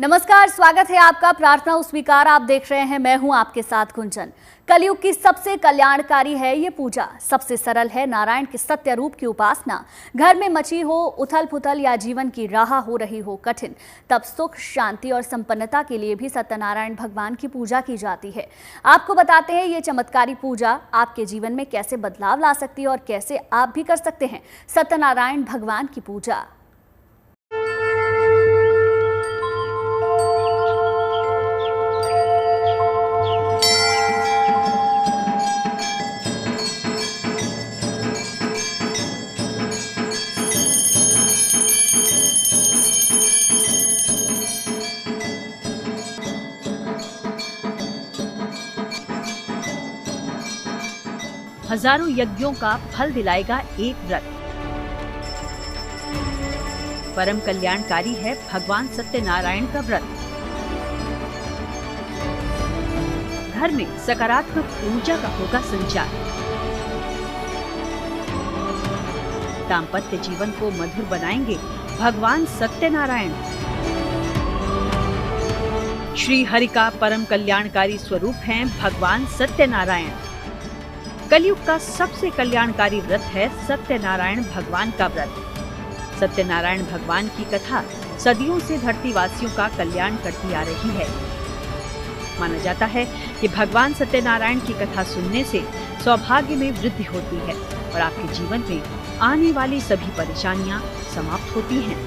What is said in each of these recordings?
नमस्कार, स्वागत है आपका प्रार्थना स्वीकार। आप देख रहे हैं, मैं हूं आपके साथ गुंजन। कलयुग की सबसे कल्याणकारी है ये पूजा। सबसे सरल है नारायण के सत्य रूप की उपासना। घर में मची हो उथल पुथल या जीवन की राह हो रही हो कठिन, तब सुख शांति और संपन्नता के लिए भी सत्यनारायण भगवान की पूजा की जाती है। आपको बताते हैं ये चमत्कारी पूजा आपके जीवन में कैसे बदलाव ला सकती है और कैसे आप भी कर सकते हैं सत्यनारायण भगवान की पूजा। हजारों यज्ञों का फल दिलाएगा एक व्रत। परम कल्याणकारी है भगवान सत्यनारायण का व्रत। घर में सकारात्मक ऊर्जा का होगा संचार। दाम्पत्य जीवन को मधुर बनाएंगे भगवान सत्यनारायण। श्री हरि का परम कल्याणकारी स्वरूप हैं भगवान सत्यनारायण। कलयुग का सबसे कल्याणकारी व्रत है सत्यनारायण भगवान का व्रत। सत्यनारायण भगवान की कथा सदियों से धरतीवासियों का कल्याण करती आ रही है। माना जाता है कि भगवान सत्यनारायण की कथा सुनने से सौभाग्य में वृद्धि होती है और आपके जीवन में आने वाली सभी परेशानियां समाप्त होती हैं।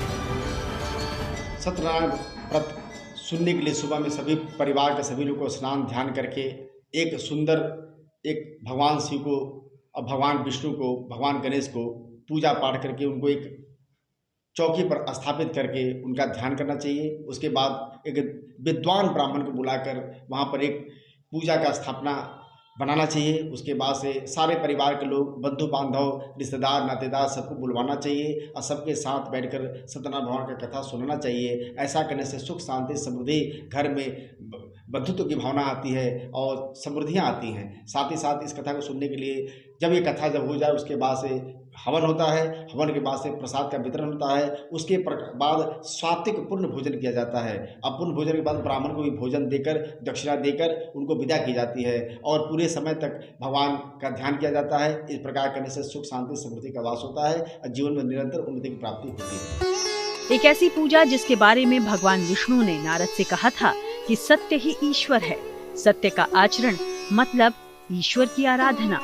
सत्यनारायण व्रत सुनने के लिए सुबह में सभी परिवार के सभी लोग को स्नान ध्यान करके एक सुंदर भगवान शिव को और भगवान विष्णु को, भगवान गणेश को पूजा पाठ करके उनको एक चौकी पर स्थापित करके उनका ध्यान करना चाहिए। उसके बाद एक विद्वान ब्राह्मण को बुलाकर वहाँ पर एक पूजा का स्थापना बनाना चाहिए। उसके बाद से सारे परिवार के लोग, बंधु बांधव, रिश्तेदार, नातेदार सबको बुलवाना चाहिए और सबके साथ बैठकर सत्यनारायण भगवान का कथा सुनना चाहिए। ऐसा करने से सुख शांति समृद्धि घर में बंधुत्व की भावना आती है और समृद्धियाँ आती हैं। साथ ही साथ इस कथा को सुनने के लिए जब ये कथा जब हो जाए उसके बाद से हवन होता है। हवन के बाद से प्रसाद का वितरण होता है। उसके बाद सात्विक पूर्ण भोजन किया जाता है। अब पूर्ण भोजन के बाद ब्राह्मण को भी भोजन देकर, दक्षिणा देकर उनको विदा की जाती है और पूरे समय तक भगवान का ध्यान किया जाता है। इस प्रकार करने से सुख शांति समृद्धि का वास होता है और जीवन में निरंतर उन्नति की प्राप्ति होती है। एक ऐसी पूजा जिसके बारे में भगवान विष्णु ने नारद से कहा था कि सत्य ही ईश्वर है। सत्य का आचरण मतलब ईश्वर की आराधना।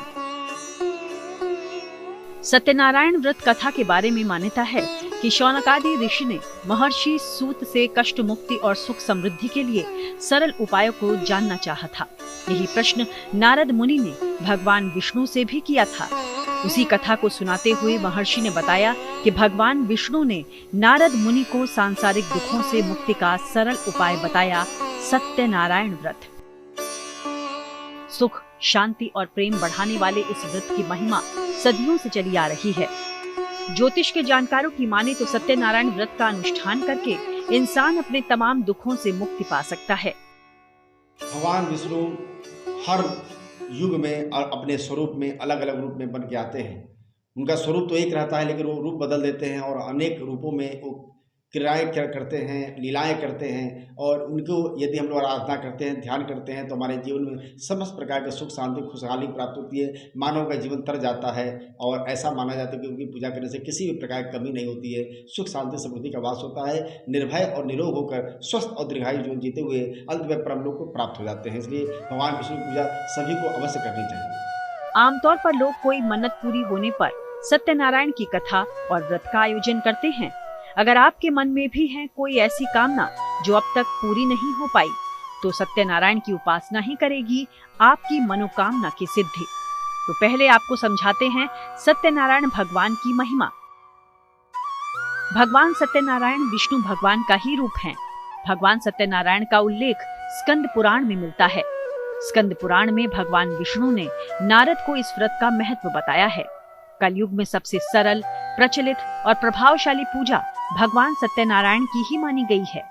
सत्यनारायण व्रत कथा के बारे में मान्यता है कि शौनकादि ऋषि ने महर्षि सूत से कष्ट मुक्ति और सुख समृद्धि के लिए सरल उपायों को जानना चाहा था। यही प्रश्न नारद मुनि ने भगवान विष्णु से भी किया था। उसी कथा को सुनाते हुए महर्षि ने बताया कि भगवान विष्णु ने नारद मुनि को सांसारिक दुखों से मुक्ति का सरल उपाय बताया, सत्यनारायण व्रत। सुख शांति और प्रेम बढ़ाने वाले इस व्रत की महिमा सदियों से चली आ रही है। ज्योतिष के जानकारों की माने तो सत्यनारायण व्रत का अनुष्ठान करके इंसान अपने तमाम दुखों से मुक्ति पा सकता है। भगवान विष्णु हर युग में और अपने स्वरूप में अलग अलग रूप में बन के आते हैं। उनका स्वरूप तो एक रहता है लेकिन वो रूप बदल देते हैं और अनेक रूपों में वो क्रियाएं करते हैं, लीलाएं करते हैं। और उनको यदि हम लोग आराधना करते हैं, ध्यान करते हैं तो हमारे जीवन में समस्त प्रकार के सुख शांति खुशहाली प्राप्त होती है। मानव का जीवन तर जाता है और ऐसा माना जाता है कि उनकी पूजा करने से किसी भी प्रकार की कमी नहीं होती है। सुख शांति समृद्धि का वास होता है। निर्भय और निरोग होकर स्वस्थ और दीर्घायु जीवन जीते हुए अंत में परमलोक को प्राप्त हो जाते हैं। इसलिए भगवान विष्णु की पूजा सभी को अवश्य करनी चाहिए। आमतौर पर लोग कोई मन्नत पूरी होने पर सत्यनारायण की कथा और व्रत का आयोजन करते हैं। अगर आपके मन में भी है कोई ऐसी कामना जो अब तक पूरी नहीं हो पाई, तो सत्यनारायण की उपासना ही करेगी आपकी मनोकामना की सिद्धि। तो पहले आपको समझाते हैं सत्यनारायण भगवान की महिमा। भगवान सत्यनारायण विष्णु भगवान का ही रूप हैं। भगवान सत्यनारायण का उल्लेख स्कंद पुराण में मिलता है। स्कंद पुराण में भगवान विष्णु ने नारद को इस व्रत का महत्व बताया है। कलयुग में सबसे सरल, प्रचलित और प्रभावशाली पूजा भगवान सत्यनारायण की ही मानी गई है।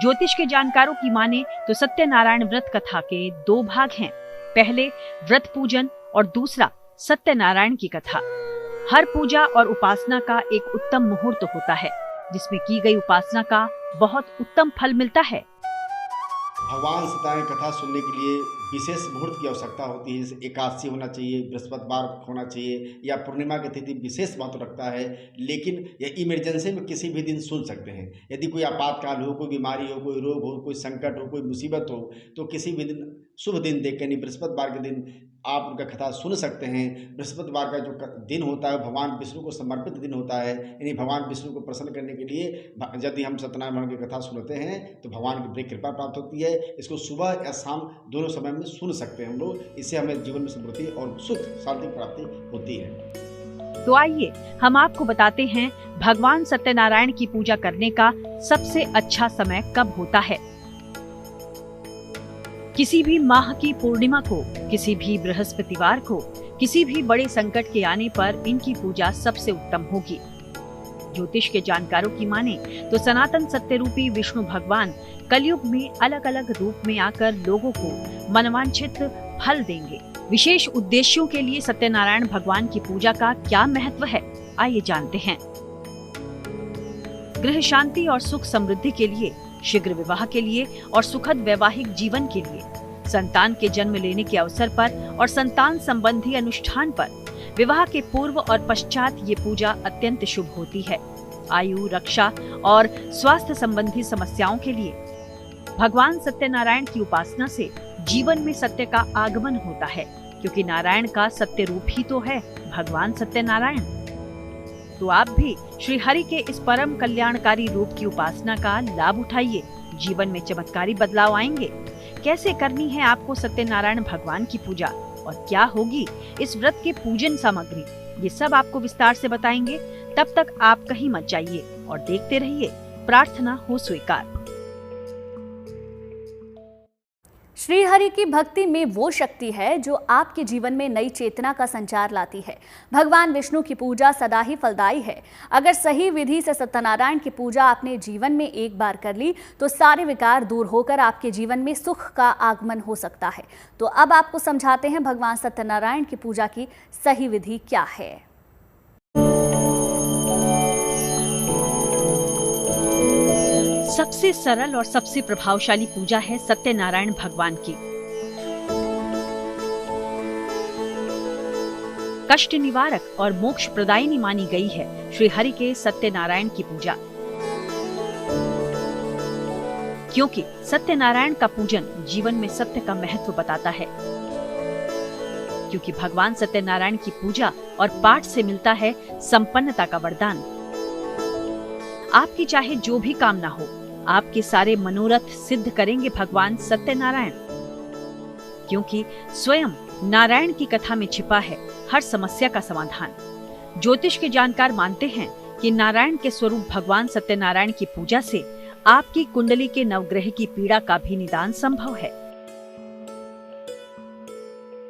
ज्योतिष के जानकारों की माने तो सत्यनारायण व्रत कथा के 2 भाग हैं। पहले व्रत पूजन और दूसरा सत्यनारायण की कथा। हर पूजा और उपासना का एक उत्तम मुहूर्त होता है। जिसमें की गई उपासना का बहुत उत्तम फल मिलता है। भगवान सत्यनारायण कथा सुनने के लिए विशेष मुहूर्त की आवश्यकता होती है, जैसे एकादशी होना चाहिए, बृहस्पतिवार होना चाहिए या पूर्णिमा की तिथि विशेष महत्व रखता है। लेकिन ये इमरजेंसी में किसी भी दिन सुन सकते हैं। यदि कोई आपातकाल हो, कोई बीमारी हो, कोई रोग हो, कोई संकट हो, कोई मुसीबत हो, तो किसी भी दिन शुभ दिन देख कर बृहस्पतिवार के दिन आप उनका कथा सुन सकते हैं। बृहस्पतिवार का जो दिन होता है भगवान विष्णु को समर्पित दिन होता है, यानी भगवान विष्णु को प्रसन्न करने के लिए यदि हम सत्यनारायण भगवान की कथा सुनते हैं तो भगवान की बड़ी कृपा प्राप्त होती है। इसको सुबह या शाम दोनों समय में सुन सकते हैं हम लोग। इससे हमें जीवन में समृद्धि और सुख शांति प्राप्ति होती है। तो आइए हम आपको बताते हैं भगवान सत्यनारायण की पूजा करने का सबसे अच्छा समय कब होता है। किसी भी माह की पूर्णिमा को, किसी भी बृहस्पतिवार को, किसी भी बड़े संकट के आने पर इनकी पूजा सबसे उत्तम होगी। ज्योतिष के जानकारों की माने तो सनातन सत्य रूपी विष्णु भगवान कलयुग में अलग अलग रूप में आकर लोगों को मनवांछित फल देंगे। विशेष उद्देश्यों के लिए सत्यनारायण भगवान की पूजा का क्या महत्व है, आइए जानते हैं। गृह शांति और सुख समृद्धि के लिए, शीघ्र विवाह के लिए और सुखद वैवाहिक जीवन के लिए, संतान के जन्म लेने के अवसर पर और संतान संबंधी अनुष्ठान पर, विवाह के पूर्व और पश्चात ये पूजा अत्यंत शुभ होती है। आयु, रक्षा और स्वास्थ्य संबंधी समस्याओं के लिए भगवान सत्यनारायण की उपासना से जीवन में सत्य का आगमन होता है, क्योंकि नारायण का सत्य रूप ही तो है भगवान सत्यनारायण। तो आप भी श्री हरि के इस परम कल्याणकारी रूप की उपासना का लाभ उठाइए। जीवन में चमत्कारी बदलाव आएंगे। कैसे करनी है आपको सत्यनारायण भगवान की पूजा और क्या होगी इस व्रत के पूजन सामग्री, ये सब आपको विस्तार से बताएंगे। तब तक आप कहीं मत जाइए और देखते रहिए प्रार्थना हो स्वीकार। श्री हरि की भक्ति में वो शक्ति है जो आपके जीवन में नई चेतना का संचार लाती है। भगवान विष्णु की पूजा सदा ही फलदायी है। अगर सही विधि से सत्यनारायण की पूजा आपने जीवन में एक बार कर ली तो सारे विकार दूर होकर आपके जीवन में सुख का आगमन हो सकता है। तो अब आपको समझाते हैं भगवान सत्यनारायण की पूजा की सही विधि क्या है। सबसे सरल और सबसे प्रभावशाली पूजा है सत्यनारायण भगवान की। कष्ट निवारक और मोक्ष प्रदायिनी मानी गई है श्री हरि के सत्यनारायण की पूजा, क्योंकि सत्यनारायण का पूजन जीवन में सत्य का महत्व बताता है। क्योंकि भगवान सत्यनारायण की पूजा और पाठ से मिलता है संपन्नता का वरदान। आपकी चाहे जो भी कामना हो, आपके सारे मनोरथ सिद्ध करेंगे भगवान सत्यनारायण, क्योंकि स्वयं नारायण की कथा में छिपा है हर समस्या का समाधान। ज्योतिष के जानकार मानते हैं कि नारायण के स्वरूप भगवान सत्यनारायण की पूजा से आपकी कुंडली के नवग्रह की पीड़ा का भी निदान संभव है।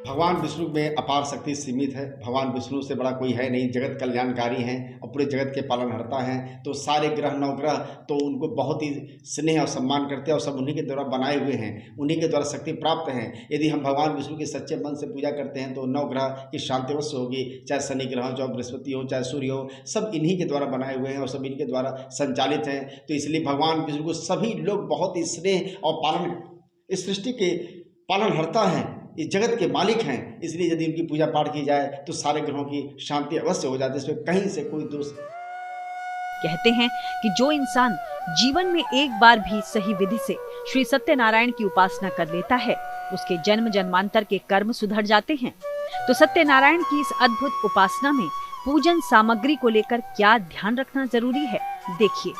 भगवान विष्णु में अपार शक्ति सीमित है। भगवान विष्णु से बड़ा कोई है नहीं। जगत कल्याणकारी हैं और पूरे जगत के पालनहर्ता हैं। तो सारे ग्रह नवग्रह तो उनको बहुत ही स्नेह और सम्मान करते हैं और सब उन्हीं के द्वारा बनाए हुए हैं, उन्हीं के द्वारा शक्ति प्राप्त हैं। यदि हम भगवान विष्णु की सच्चे मन से पूजा करते हैं तो नवग्रह की शांति अवश्य होगी। चाहे शनि ग्रह हो, चाहे बृहस्पति हो, चाहे सूर्य हो, सब इन्हीं के द्वारा बनाए हुए हैं और सब इनके द्वारा संचालित हैं। तो इसलिए भगवान विष्णु को सभी लोग बहुत ही स्नेह और पालन, इस सृष्टि के पालनहर्ता हैं, इस जगत के मालिक हैं। इसलिए यदि उनकी पूजा पाठ की जाए तो सारे ग्रहों की शांति अवश्य हो जाती है, इसमें कहीं से कोई दोष। कहते हैं कि जो इंसान जीवन में एक बार भी सही विधि से श्री सत्यनारायण की उपासना कर लेता है, उसके जन्म जन्मांतर के कर्म सुधर जाते हैं। तो सत्यनारायण की इस अद्भुत उपासना में पूजन सामग्री को लेकर क्या ध्यान रखना जरूरी है, देखिए।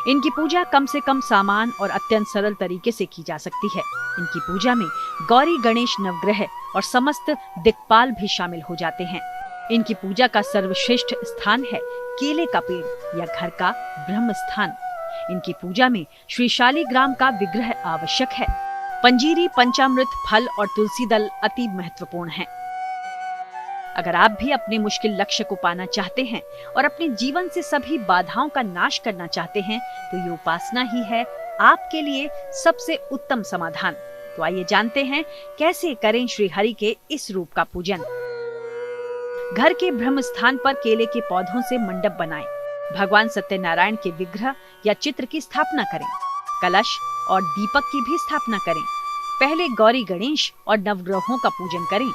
इनकी पूजा कम से कम सामान और अत्यंत सरल तरीके से की जा सकती है। इनकी पूजा में गौरी, गणेश, नवग्रह और समस्त दिक्पाल भी शामिल हो जाते हैं। इनकी पूजा का सर्वश्रेष्ठ स्थान है केले का पेड़ या घर का ब्रह्म स्थान। इनकी पूजा में श्री शालिग्राम का विग्रह आवश्यक है। पंजीरी, पंचामृत, फल और तुलसी दल अति महत्वपूर्ण हैं। अगर आप भी अपने मुश्किल लक्ष्य को पाना चाहते हैं और अपने जीवन से सभी बाधाओं का नाश करना चाहते हैं तो ये उपासना ही है आपके लिए सबसे उत्तम समाधान। तो आइए जानते हैं कैसे करें श्री हरि के इस रूप का पूजन। घर के ब्रह्म स्थान पर केले के पौधों से मंडप बनाएं। भगवान सत्यनारायण के विग्रह या चित्र की स्थापना करें। कलश और दीपक की भी स्थापना करें। पहले गौरी गणेश और नवग्रहों का पूजन करें।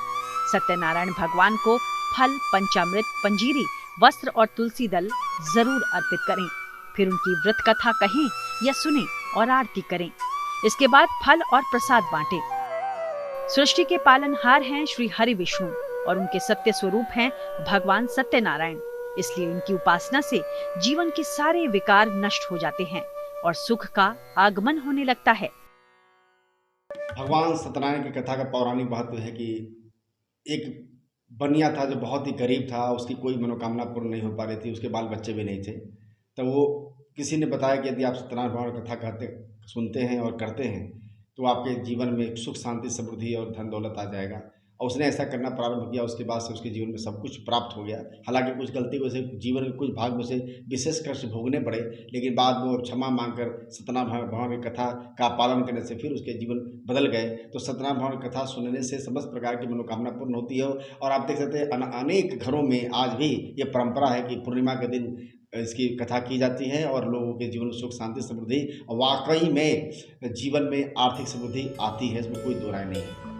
सत्यनारायण भगवान को फल, पंचामृत, पंजीरी, वस्त्र और तुलसी दल जरूर अर्पित करें। फिर उनकी व्रत कथा कहें या सुनें और आरती करें। इसके बाद फल और प्रसाद बांटें। सृष्टि के पालनहार हैं श्री हरि विष्णु और उनके सत्य स्वरूप हैं भगवान सत्यनारायण। इसलिए इनकी उपासना से जीवन के सारे विकार नष्ट हो जाते हैं और सुख का आगमन होने लगता है। भगवान सत्यनारायण की कथा का पौराणिक महत्व है कि एक बनिया था जो बहुत ही गरीब था, उसकी कोई मनोकामना पूर्ण नहीं हो पा रही थी, उसके बाल बच्चे भी नहीं थे। तो वो किसी ने बताया कि यदि आप सत्यनारायण भगवान की कथा सुनते हैं और करते हैं तो आपके जीवन में सुख, शांति, समृद्धि और धन दौलत आ जाएगा। और उसने ऐसा करना प्रारंभ किया। उसके बाद से उसके जीवन में सब कुछ प्राप्त हो गया। हालांकि कुछ गलती को से जीवन के कुछ भाग में से विशेष कष्ट भोगने पड़े, लेकिन बाद में वो क्षमा मांगकर सत्यनारायण भगवान की कथा का पालन करने से फिर उसके जीवन बदल गए। तो सत्यनारायण भगवान की कथा सुनने से समस्त प्रकार की मनोकामना पूर्ण होती है। और आप देख सकते हैं अनेक घरों में आज भी ये परंपरा है कि पूर्णिमा के दिन इसकी कथा की जाती है और लोगों के जीवन में सुख, शांति, समृद्धि और वाकई में जीवन में आर्थिक समृद्धि आती है, इसमें कोई दो राय नहीं है।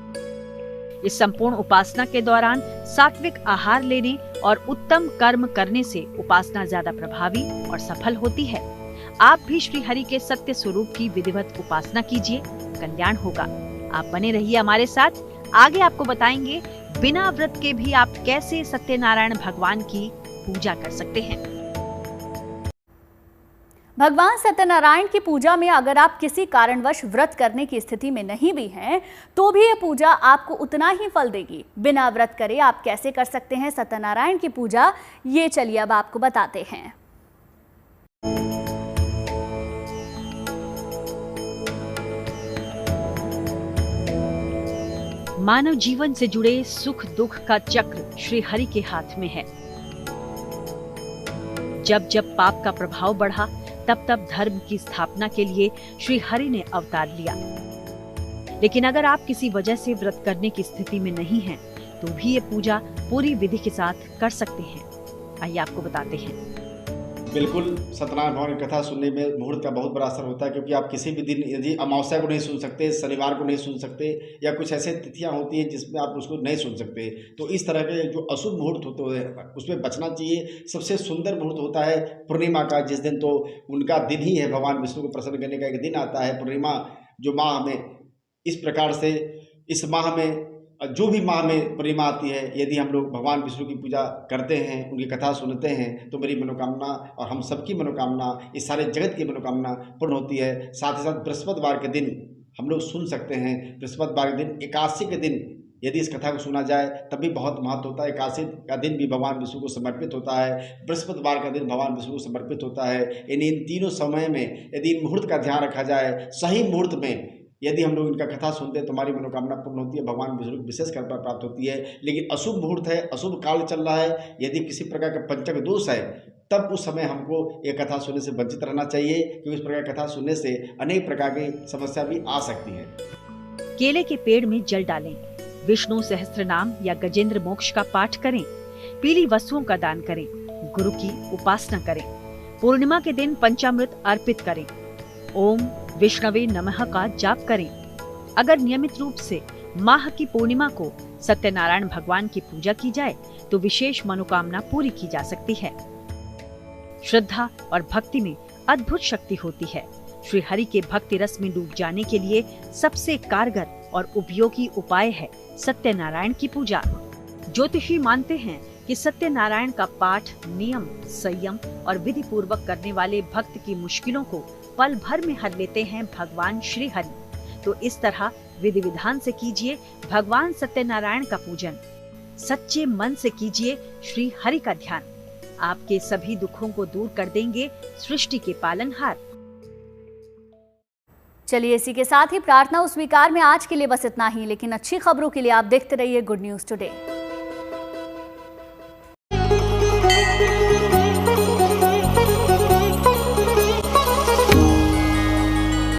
इस संपूर्ण उपासना के दौरान सात्विक आहार लेने और उत्तम कर्म करने से उपासना ज्यादा प्रभावी और सफल होती है। आप भी श्री हरि के सत्य स्वरूप की विधिवत उपासना कीजिए, कल्याण होगा। आप बने रहिए हमारे साथ। आगे आपको बताएंगे बिना व्रत के भी आप कैसे सत्यनारायण भगवान की पूजा कर सकते हैं। भगवान सत्यनारायण की पूजा में अगर आप किसी कारणवश व्रत करने की स्थिति में नहीं भी हैं तो भी ये पूजा आपको उतना ही फल देगी। बिना व्रत करे आप कैसे कर सकते हैं सत्यनारायण की पूजा, ये चलिए अब आपको बताते हैं। मानव जीवन से जुड़े सुख दुख का चक्र श्री हरि के हाथ में है। जब जब पाप का प्रभाव बढ़ा तब तब धर्म की स्थापना के लिए श्री हरि ने अवतार लिया। लेकिन अगर आप किसी वजह से व्रत करने की स्थिति में नहीं हैं, तो भी ये पूजा पूरी विधि के साथ कर सकते हैं। आइए आपको बताते हैं। बिल्कुल, सत्यनारायण भगवान की कथा सुनने में मुहूर्त का बहुत बड़ा असर होता है, क्योंकि आप किसी भी दिन यदि अमावस्या को नहीं सुन सकते, शनिवार को नहीं सुन सकते, या कुछ ऐसे तिथियां होती हैं जिसमें आप उसको नहीं सुन सकते, तो इस तरह के जो अशुभ मुहूर्त होते हैं उसमें बचना चाहिए। सबसे सुंदर मुहूर्त होता है पूर्णिमा का, जिस दिन तो उनका दिन ही है, भगवान विष्णु को प्रसन्न करने का एक दिन आता है पूर्णिमा, जो माह में इस प्रकार से इस माह में जो भी माह में पूर्णिमा आती है, यदि हम लोग भगवान विष्णु की पूजा करते हैं, उनकी कथा सुनते हैं, तो मेरी मनोकामना और हम सबकी मनोकामना, इस सारे जगत की मनोकामना पूर्ण होती है। साथ ही साथ बृहस्पतिवार के दिन हम लोग सुन सकते हैं। बृहस्पतिवार के दिन, एकादशी के दिन यदि इस कथा को सुना जाए तब भी बहुत महत्व होता है। एकादशी का दिन भी भगवान विष्णु को समर्पित होता है, बृहस्पतिवार का दिन भगवान विष्णु को समर्पित होता है। इन तीनों समय में यदि इन मुहूर्त का ध्यान रखा जाए, सही मुहूर्त में यदि हम लोग इनका कथा सुनते हैं तो हमारी मनोकामना पूर्ण होती है, भगवान विष्णु को विशेष कृपा प्राप्त होती है। लेकिन अशुभ मुहूर्त है, अशुभ काल चल रहा है, यदि किसी प्रकार का पंचक दोष है, तब उस समय हमको ये कथा सुनने से वंचित रहना चाहिए, क्योंकि इस प्रकार की कथा सुनने से अनेक प्रकार की समस्या भी आ सकती है। केले के पेड़ में जल डालें, विष्णु सहस्त्र नाम या गजेंद्र मोक्ष का पाठ करें, पीली वस्तुओं का दान करें, गुरु की उपासना करें, पूर्णिमा के दिन पंचामृत अर्पित करें, ओम विष्णवे नमः का जाप करें। अगर नियमित रूप से माह की पूर्णिमा को सत्यनारायण भगवान की पूजा की जाए तो विशेष मनोकामना पूरी की जा सकती है। श्रद्धा और भक्ति में अद्भुत शक्ति होती है। श्री हरि के भक्ति रस में डूब जाने के लिए सबसे कारगर और उपयोगी उपाय है सत्यनारायण की पूजा। ज्योतिषी मानते हैं कि सत्यनारायण का पाठ नियम, संयम और विधि पूर्वक करने वाले भक्त की मुश्किलों को पल भर में हर लेते हैं भगवान श्री हरि। तो इस तरह विधि विधान से कीजिए भगवान सत्यनारायण का पूजन, सच्चे मन से कीजिए श्री हरि का ध्यान। आपके सभी दुखों को दूर कर देंगे सृष्टि के पालनहार। चलिए इसी के साथ ही प्रार्थना स्वीकार में आज के लिए बस इतना ही, लेकिन अच्छी खबरों के लिए आप देखते रहिए गुड न्यूज टुडे।